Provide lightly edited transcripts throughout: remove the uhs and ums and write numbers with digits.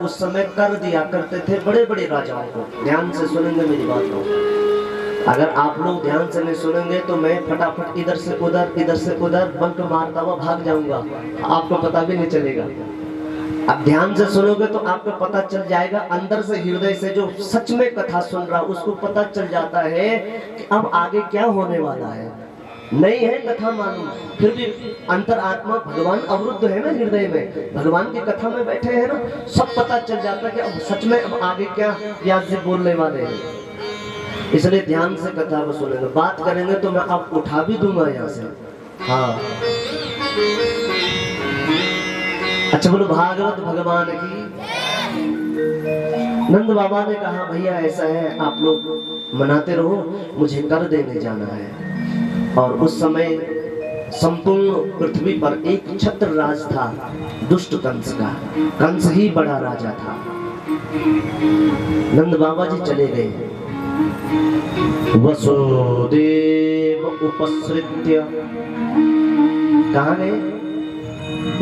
उस समय कर दिया करते थे बड़े बड़े राजाओं को। ध्यान से सुनेंगे मेरी बात को, अगर आप लोग ध्यान से नहीं सुनेंगे तो मैं फटाफट इधर से उधर बंक मारता हुआ भाग जाऊंगा, आपको पता भी नहीं चलेगा। अब ध्यान से सुनोगे तो आपको पता चल जाएगा, अंदर से हृदय से जो सच में कथा सुन रहा उसको पता चल जाता है कि अब आगे क्या होने वाला है। नहीं है कथा मालूम, फिर भी अंतर आत्मा भगवान अवरुद्ध है ना हृदय में, भगवान की कथा में बैठे हैं ना, सब पता चल जाता है कि अब सच में अब आगे क्या व्यास जी बोलने वाले हैं। इसलिए ध्यान से कथा को सुनेंगे, बात करेंगे तो मैं अब उठा भी दूंगा यहाँ से। हाँ अच्छा बोलो भागवत भगवान की। नंद बाबा ने कहा भैया ऐसा है, आप लोग मनाते रहो, मुझे कर देने जाना है। और उस समय संपूर्ण पृथ्वी पर एक छत्र राज था, दुष्ट कंस का। कंस ही बड़ा राजा था। नंद बाबा जी चले गए। वसुदेव उपसृत्य, कहाँ गए?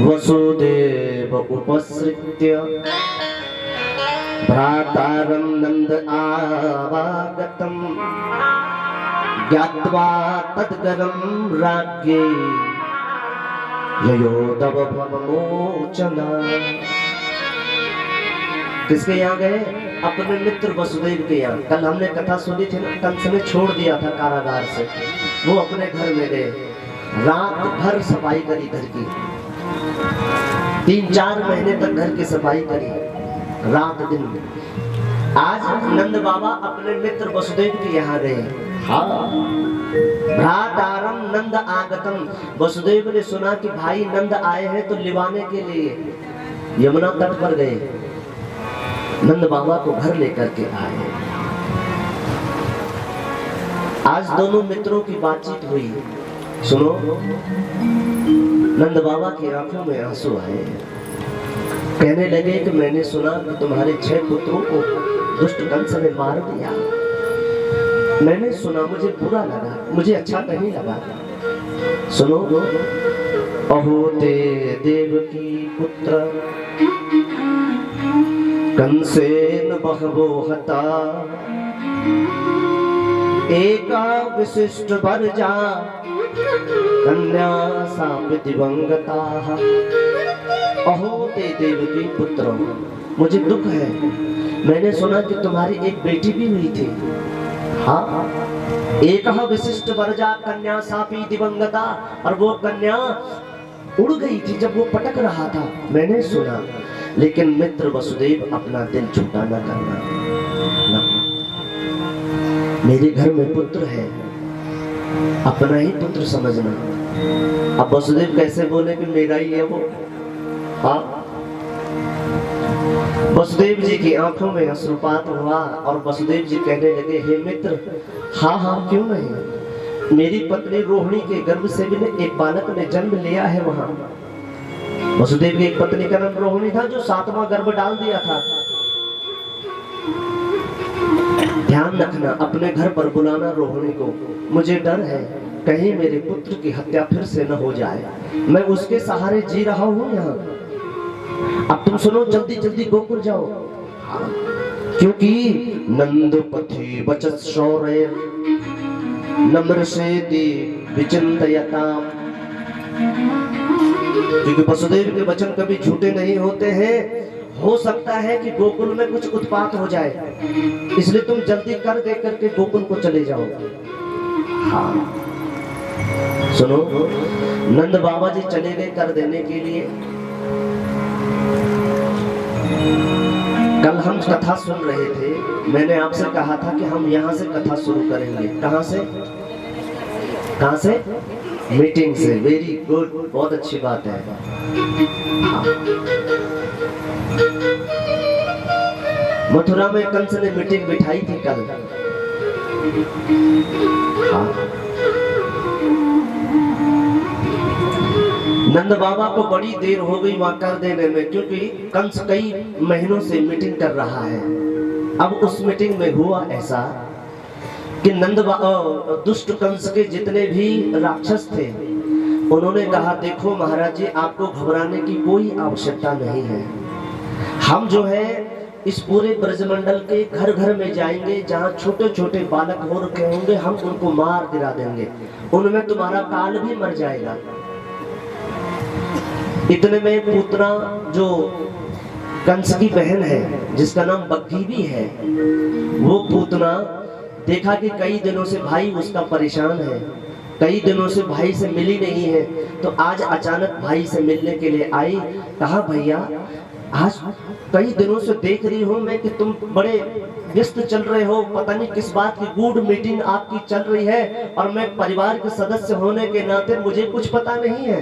वसुदेव उपसृत्य भ्रातारं नंद आवागतम् ज्ञात्वा तद्गरं राज्ञे ययोदव भवमोचना। किसके यहाँ गए? अपने मित्र वसुदेव के यहाँ। कल हमने कथा सुनी थी ना, कंस ने छोड़ दिया था कारागार से, वो अपने घर में गए, रात भर सफाई करी घर की, 3-4 महीने तक घर की सफाई करी, रात दिन। आज नंद बाबा अपने मित्र वसुदेव के यहाँ गए। भ्रातारं नंद आगतम, वसुदेव ने सुना कि भाई नंद आए हैं तो लिवाने के लिए यमुना तट पर गए, नंद बाबा को घर लेकर के आए। आज दोनों मित्रों की बातचीत हुई। सुनो, नंद बाबा की आंखों में आंसू आए। कहने लगे कि मैंने सुना कि तुम्हारे 6 पुत्रों को दुष्ट कंस ने मार दिया। मैंने सुना, मुझे बुरा लगा, मुझे अच्छा नहीं लगा। सुनो, अहो ते देवकी पुत्र कंसेन बहवो हता, एका विशिष्ट वर्जा कन्या साप दिवंगता। अहो ते देवकी पुत्र, मुझे दुख है, मैंने सुना कि तुम्हारी एक बेटी भी हुई थी। हाँ, एक विशिष्ट वर्जा कन्या सापी दिवंगता, और वो कन्या उड़ गई थी जब वो पटक रहा था, मैंने सुना। लेकिन मित्र वसुदेव, अपना दिल छोटा न करना ना। मेरे घर में पुत्र है, अपना ही पुत्र समझना। अब वसुदेव कैसे बोले कि मेरा ही है वो? हाँ, वसुदेव जी की आंखों में अश्रुपात हुआ और वसुदेव जी कहने लगे, हे मित्र, हाँ हाँ क्यों नहीं, मेरी पत्नी रोहिणी के गर्भ से भी एक बालक ने जन्म लिया है वहां। वसुदेव की एक पत्नी का नाम रोहिणी था, जो 7वां गर्भ डाल दिया था। ध्यान रखना, अपने घर पर बुलाना रोहिणी को। मुझे डर है कहीं मेरे पुत्र की हत्या फिर से न हो जाए, मैं उसके सहारे जी रहा हूँ यहाँ। अब तुम सुनो, जल्दी जल्दी गोकुल जाओ, क्योंकि नंद पथि वचस शौर्य नम्रसेति विचिंतयताम। क्योंकि वसुदेव के वचन कभी झूठे नहीं होते हैं। हो सकता है कि गोकुल में कुछ उत्पात हो जाए, इसलिए तुम जल्दी कर दे करके गोकुल को चले जाओ। हाँ सुनो, नंद बाबा जी चले गए कर देने के लिए। कल हम कथा सुन रहे थे, मैंने आपसे कहा था कि हम यहाँ से कथा शुरू करेंगे। कहाँ से? कहाँ से? मीटिंग से। वेरी गुड, बहुत अच्छी बात है। हाँ। मथुरा में कंस ने मीटिंग बिठाई थी कल। हाँ। नंद बाबा को बड़ी देर हो गई वहां कर देने में, क्योंकि कंस कई महीनों से मीटिंग कर रहा है। अब उस मीटिंग में हुआ ऐसा कि दुष्ट कंस के जितने भी राक्षस थे, उन्होंने कहा, देखो महाराज जी, आपको घबराने की कोई आवश्यकता नहीं है, हम जो है इस पूरे ब्रजमंडल के घर घर में जाएंगे, जहाँ छोटे छोटे बालक हो रखे होंगे, हम उनको मार गिरा देंगे, उनमें तुम्हारा काल भी मर जाएगा। इतने में पूतना जो कंस की बहन है, जिसका नाम बग्गी भी है, वो पूतना देखा कि कई दिनों से भाई उसका परेशान है, कई दिनों से भाई से मिली नहीं है, तो आज अचानक भाई से मिलने के लिए आई। कहा भैया आज कई दिनों से देख रही हूँ मैं कि तुम बड़े व्यस्त चल रहे हो, पता नहीं किस बात की गूढ़ मीटिंग आपकी चल रही है, और मैं परिवार के सदस्य होने के नाते मुझे कुछ पता नहीं है।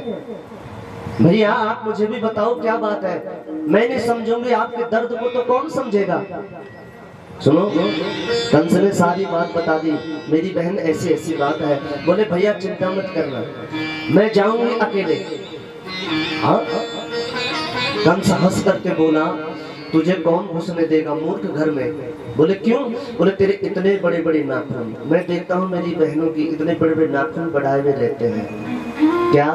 भैया आप मुझे भी बताओ क्या बात है, मैं नहीं समझूंगी आपके दर्द को तो कौन समझेगा। सुनो, कंस ने सारी बात बता दी, मेरी बहन ऐसी ऐसी बात है। बोले भैया चिंता मत करना, मैं जाऊंगी अकेले। हाँ, कंस हंस करके बोला तुझे कौन घुसने देगा मूर्ख घर में। बोले क्यों? बोले तेरे इतने बड़े बड़े नाखून, मैं देखता हूँ मेरी बहनों की इतने बड़े बड़े नाखून बढ़ाए हुए रहते हैं क्या।